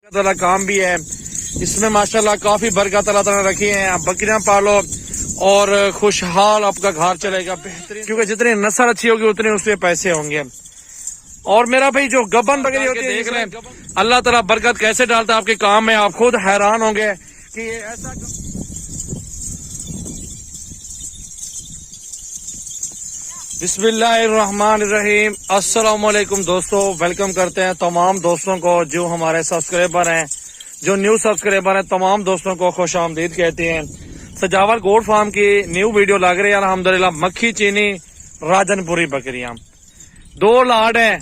ताला काम भी है इसमें माशाल्लाह, काफी बरकत अल्लाह ताला रखी है। आप बकरियां पालो और खुशहाल आपका घर चलेगा बेहतरीन, क्योंकि जितनी नस्ल अच्छी होगी उतने उसपे पैसे होंगे। और मेरा भाई जो गबन बकरी होती है, देख लें अल्लाह ताला बरकत कैसे डालता है आपके काम में, आप खुद हैरान होंगे कि ये ऐसा। बिस्मिल्लाहिर्रहमानिर्रहीम। अस्सलाम वालेकुम दोस्तों, वेलकम करते हैं तमाम दोस्तों को जो हमारे सब्सक्राइबर हैं, जो न्यू सब्सक्राइबर हैं, तमाम दोस्तों को खुश आमदीद कहते हैं। सजावल गोट फार्म की न्यू वीडियो लग रही है अल्हम्दुलिल्लाह। मक्खी चीनी राजनपुरी बकरियां 2 लाड हैं,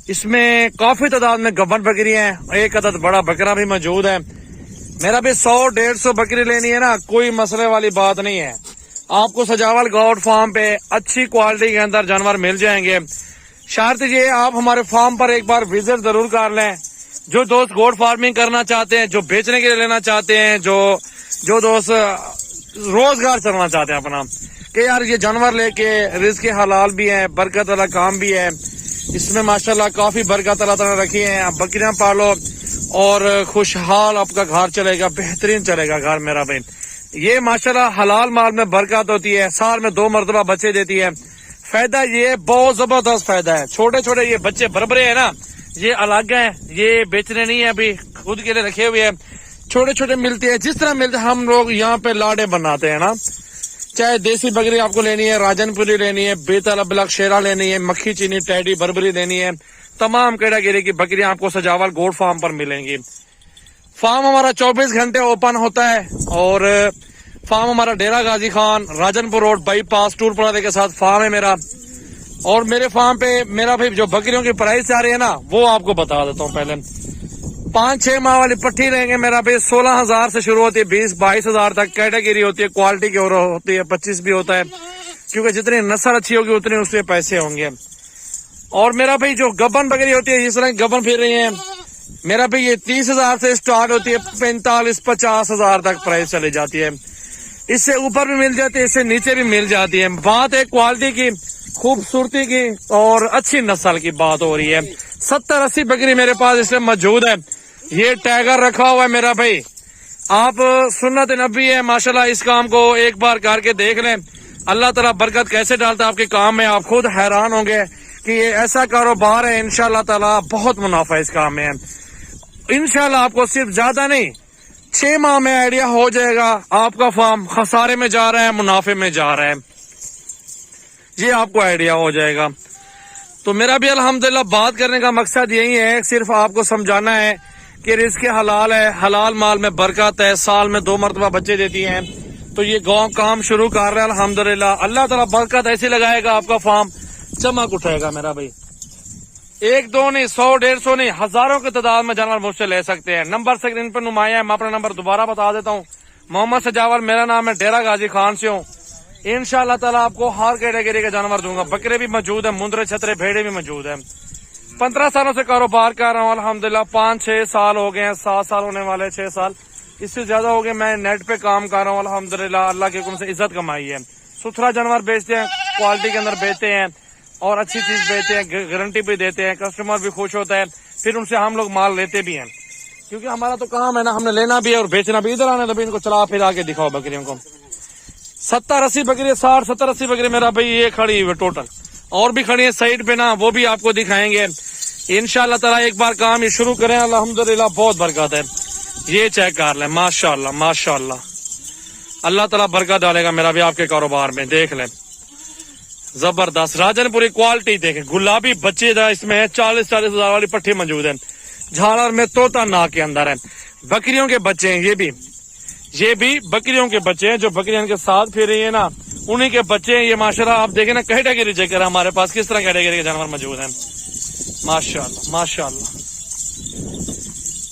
इसमें काफी तादाद में गबन बकरी हैं, एक अदद बड़ा बकरा भी मौजूद है। मेरा भी 100-150 बकरी लेनी है ना, कोई मसले वाली बात नहीं है। आपको सजावल गोट फार्म पे अच्छी क्वालिटी के अंदर जानवर मिल जाएंगे। शर्त ये आप हमारे फार्म पर एक बार विजिट जरूर कर लें। जो दोस्त गोट फार्मिंग करना चाहते हैं, जो बेचने के लिए लेना चाहते हैं, जो दोस्त रोजगार चलना चाहते हैं अपना, कि यार ये जानवर लेके रिज़्क़ हलाल भी है, बरकत वाला काम भी है इसमें माशाल्लाह, काफी बरकत अल्लाह ताला रखी है। आप बकरियां पालो और खुशहाल आपका घर चलेगा, बेहतरीन चलेगा घर मेरा भाई। ये माशाल्लाह हलाल माल में बरकत होती है, साल में 2 मरतबा बच्चे देती है। फायदा ये बहुत जबरदस्त फायदा है। छोटे छोटे ये बच्चे बरबरे है ना, ये अलग है, ये बेचने नहीं है, अभी खुद के लिए रखे हुए हैं। छोटे छोटे मिलते हैं, जिस तरह मिलते हैं हम लोग यहाँ पे लाडे बनाते हैं ना। चाहे देसी बकरी आपको लेनी है, राजनपुरी लेनी है, बेतल अबलग शेरा लेनी है, मक्खी चीनी टैडी बरबरी लेनी है, तमाम कैटेगरी की बकरियां आपको सजावल गोट फार्म पर मिलेंगी। फार्म हमारा 24 घंटे ओपन होता है और फार्म हमारा Dera Ghazi Khan Rajanpur road bypass toll plaza के साथ फार्म है मेरा। और मेरे फार्म पे मेरा भाई जो बकरियों की प्राइस आ रही है ना, वो आपको बता देता हूँ। पहले 5-6 माह वाली पट्टी लेंगे मेरा भाई 16,000 से शुरू होती है, 20-22 हजार तक कैटेगरी होती है, क्वालिटी की होती है, 25 भी होता है, क्योंकि जितनी नस्ल अच्छी होगी उतने उसपे पैसे होंगे। और मेरा भाई जो गबन बकरी होती है, जिस तरह गबन फिर रही है मेरा भाई, ये 30,000 से स्टार्ट होती है, 45-50 हजार तक प्राइस चली जाती है। इससे ऊपर भी मिल जाती है, इससे नीचे भी मिल जाती है। बात है क्वालिटी की, खूबसूरती की और अच्छी नस्ल की बात हो रही है। 70-80 बकरी मेरे पास इसमें मौजूद है। ये टैगर रखा हुआ है मेरा भाई, आप सुन्नत नबी है माशाल्लाह। इस काम को एक बार करके देख लें, अल्लाह ताला बरकत कैसे डालता है आपके काम में, आप खुद हैरान होंगे कि ये ऐसा कारोबार है। इंशाल्लाह ताला बहुत मुनाफा इस काम में है। इंशाल्लाह आपको सिर्फ ज्यादा नहीं, 6 माह में आइडिया हो जाएगा आपका फार्म खसारे में जा रहा है, मुनाफे में जा रहा है, ये आपको आइडिया हो जाएगा। तो मेरा भी अल्हम्दुलिल्लाह बात करने का मकसद यही है, सिर्फ आपको समझाना है कि रिज़्क़ हलाल है, हलाल माल में बरकत है, साल में 2 मरतबा बच्चे देती हैं। तो ये गाँव काम शुरू कर रहे हैं अल्हम्दुलिल्लाह। अल्लाह ताला बरकत ऐसी लगाएगा, आपका फार्म चमक उठाएगा मेरा भाई। 1-2 नहीं, 100-150 नहीं, हजारों की तादाद में जानवर मुझसे ले सकते हैं। नंबर स्क्रीन पर नुमाया है, मैं अपना नंबर दोबारा बता देता हूँ। मोहम्मद सजावल मेरा नाम है, डेरा गाजी खान से हूँ। इंशाल्लाह ताला आपको हर कैटेगरी का जानवर दूंगा। बकरे भी मौजूद है, मुंदरे छतरे भेड़े भी मौजूद है। 15 सालों से कारोबार कर रहा हूँ अल्हम्दुलिल्लाह। 5-6 साल हो गए हैं, 7 साल होने वाले, 6 साल इससे ज्यादा हो गए। मैं नेट पे काम कर रहा हूँ अल्हम्दुलिल्लाह। अल्लाह के हुक्म से इज्जत कमाई है। सुथरा जानवर बेचते हैं, क्वालिटी के अंदर बेचते हैं और अच्छी चीज बेचते हैं, गारंटी भी देते हैं, कस्टमर भी खुश होता है, फिर उनसे हम लोग माल लेते भी हैं, क्योंकि हमारा तो काम है ना, हमने लेना भी है और बेचना भी। इधर आने तो इनको चला फिर आके दिखाओ बकरियों को। 70-80 बकरी, 60-70-80 बकरी मेरा भाई ये खड़ी हुई टोटल, और भी खड़ी है साइड पे ना, वो भी आपको दिखाएंगे इंशाल्लाह ताला। एक बार काम ये शुरू करें अल्हम्दुलिल्लाह, बहुत बरकत है। ये चेक कर लें, माशाल्लाह माशाल्लाह, अल्लाह ताला बरकत डालेगा मेरा भी आपके कारोबार में। देख लें, जबरदस्त राजनपुरी क्वालिटी देखें, गुलाबी बच्चे इसमें है, 40-40 हजार वाली पट्टी मौजूद है। झालर में तोता नाक के अंदर है। बकरियों के बच्चे हैं, ये भी बकरियों के बच्चे हैं, जो बकरियां इनके साथ फिर रही है ना, उन्हीं के बच्चे हैं ये माशाल्लाह। आप देखें ना, कैटेगरी चेक करें हमारे पास किस तरह कैटेगरी के जानवर मौजूद हैं। माशाल्लाह माशाल्लाह,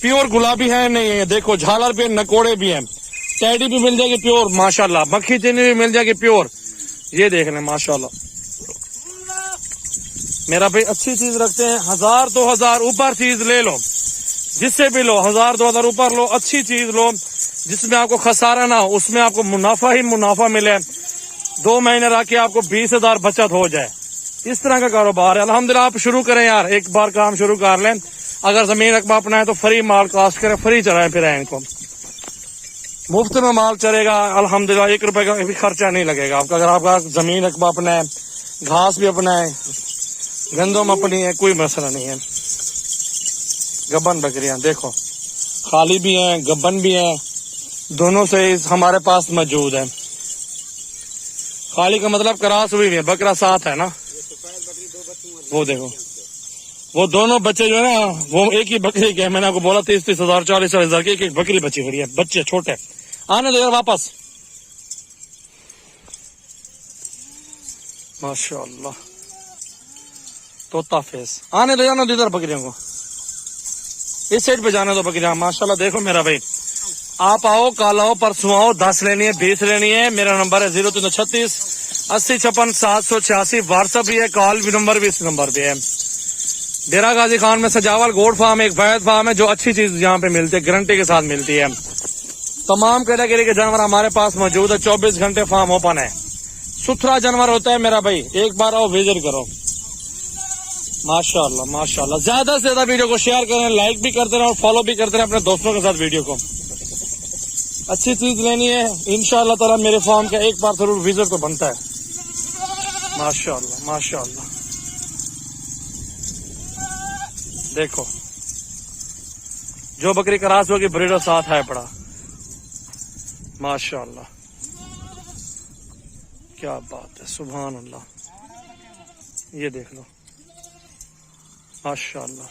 प्योर गुलाबी है नहीं है, देखो झालर पे नकोड़े भी हैं, टैडी भी मिल जाएगी प्योर माशाल्लाह, मक्खी चीनी भी मिल जाएगी प्योर। ये देख लें माशाल्लाह, मेरा भाई अच्छी चीज रखते हैं। 1000-2000 ऊपर चीज ले लो, जिससे भी लो, 1000-2000 ऊपर लो, अच्छी चीज लो जिसमें आपको खसारा ना हो, उसमें आपको मुनाफा ही मुनाफा मिले। 2 महीने रख के आपको 20,000 बचत हो जाए, इस तरह का कारोबार है अल्हम्दुलिल्लाह। आप शुरू करें यार, एक बार काम शुरू कर लें, अगर जमीन रकबा अपना है तो फ्री माल कास्ट करें, फ्री चलाएं फिर इनको, मुफ्त में माल चलेगा अल्हम्दुलिल्लाह। 1 रुपए का भी खर्चा नहीं लगेगा आपका। अगर आपका जमीन रकबा अपना है, घास भी अपना है, गंदम अपनी है, कोई मसला नहीं है। गब्बन बकरियां देखो, खाली भी हैं, गब्बन भी हैं, दोनों से हमारे पास मौजूद है। खाली का मतलब क्रॉस हुई है, बकरा साथ है ना। वो देखो, वो दोनों बच्चे जो है ना, वो एक ही बकरी के, मैंने आपको बोला 30-30 हजार 40-40 हजार की एक बकरी बची खड़ी है। बच्चे छोटे, आने दो यार वापस। माशाअल्लाह, तोता फेस, आने दो, जाने दो इधर बकरियों को, इस साइड पे जाने दो बकरियां। माशाल्लाह देखो मेरा भाई, आप आओ, कल आओ, परसों आओ, 10 लेनी है, 20 लेनी है। मेरा नंबर है 0336 80 56 786। व्हाट्सएप भी है, कॉल भी नंबर भी इस नंबर पे है। डेरा गाजी खान में सजावल गोट फार्म एक वैद फार्म है, जो अच्छी चीज यहाँ पे मिलती है, गारंटी के साथ मिलती है। तमाम कैटेगरी के जानवर हमारे पास मौजूद है, 24 घंटे फार्म ओपन है, सुथरा जानवर होता है मेरा भाई। एक बार आओ, विजिट करो। माशाल्लाह माशाल्लाह। ज्यादा से ज्यादा वीडियो को शेयर करें, लाइक भी करते रहें और फॉलो भी करते रहें अपने दोस्तों के साथ वीडियो को। अच्छी चीज लेनी है इंशाअल्लाह ताला, मेरे फार्म का एक बार जरूर विजिट तो बनता है। माशाअल्लाह माशाअल्लाह, देखो जो बकरी करास होगी ब्रीडर साथ है पड़ा। माशाअल्लाह, क्या बात है, सुभान अल्लाह। ये देख लो, माशाअल्लाह।